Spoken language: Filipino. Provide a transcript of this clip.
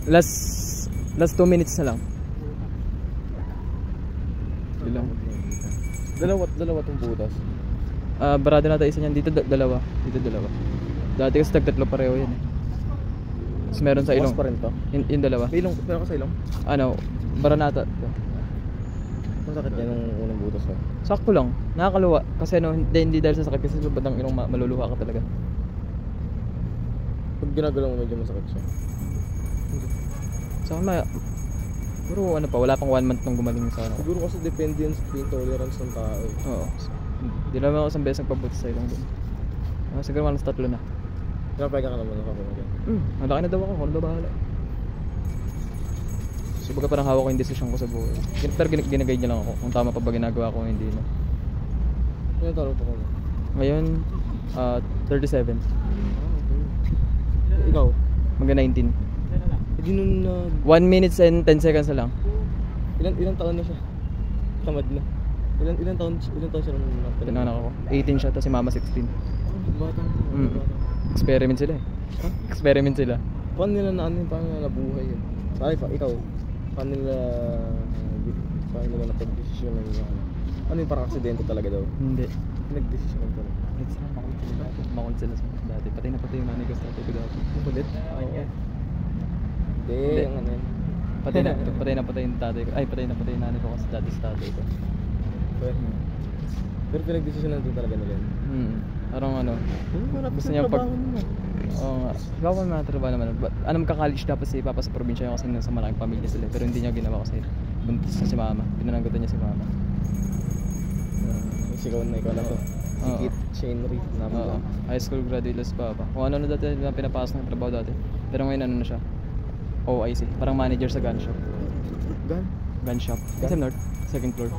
Last 2 minutes na lang. Ilang? Dalawa tong butas. Barado na tayo isa niyan. Dito dalawa. Dati kasi tatlo pareho yan eh. Tapos meron sa ilong. Bukas pa rin to? Yung dalawa. May ilong, pero ako sa ilong? Ano, baranata. Masakit yan yung unang butas ko. Sakto lang. Nakakaluwa. Kasi ano, hindi dahil sa sakit. Kasi sa badang ilong maluluha ka talaga. Pag ginagalaw mo medyo masakit siya. Saka pero ano pa, wala pang 1 month nang gumaling sa ano. Siguro kasi depende yan sa pain tolerance ng tao eh. Oo. Hindi naman ako isang beses nagpabuti sa ilong doon. Siguro malas 3 na. Pinapay ka naman nakapamagay. Malaki na daw ako. Ano daw bahala. So baga parang hawak ko yung decision ko sa buhay. Pero ginagay niya lang ako kung tama pa ba ginagawa ko o hindi no. Ano taro pa ko? Ngayon, 37. Okay. Ikaw? Mga 19. Hindi nun 1 minutes and 10 seconds na lang. ilang taon na siya? Tamad na. Ilang taon siya nung Tinanak ako. 18 siya, tapos si mama 16. Batang. Experiment sila eh. Huh? Experiment sila. Paano nila paano nila nabuhay yun? Ikaw, paano nila napag-desisyon na nila? Ano yung parang aksidente talaga daw? Hindi. Nag-desisyon lang talaga. It's not makul sila dati. Patay na patay yung nanay ko sa tatay ko dati. Kulit? Oo. Hindi, yung ano yun. Patay na patay yung tatay ko. Ay, patay na patay yung nanay ko kasi dati sa tatay ko. Pero pinag-desisyon lang din talaga nila yun. Parang ano, gusto niya pag... Oo nga. Bawa mga trabaho naman. Magka-college dapat si Papa sa probinsya niya kasi nasa malaking pamilya sila. Pero hindi niya ginawa kasi buntis na si Mama. Pinananggutan niya si Mama. Ikaw na to. Sikit, Shane Reed. High school graduate si Papa. Kung ano na dati pinapasok ng trabaho dati. Pero ngayon ano na siya? OIC. Parang manager sa gun shop. Gun? Gun shop. Kasi North, second floor.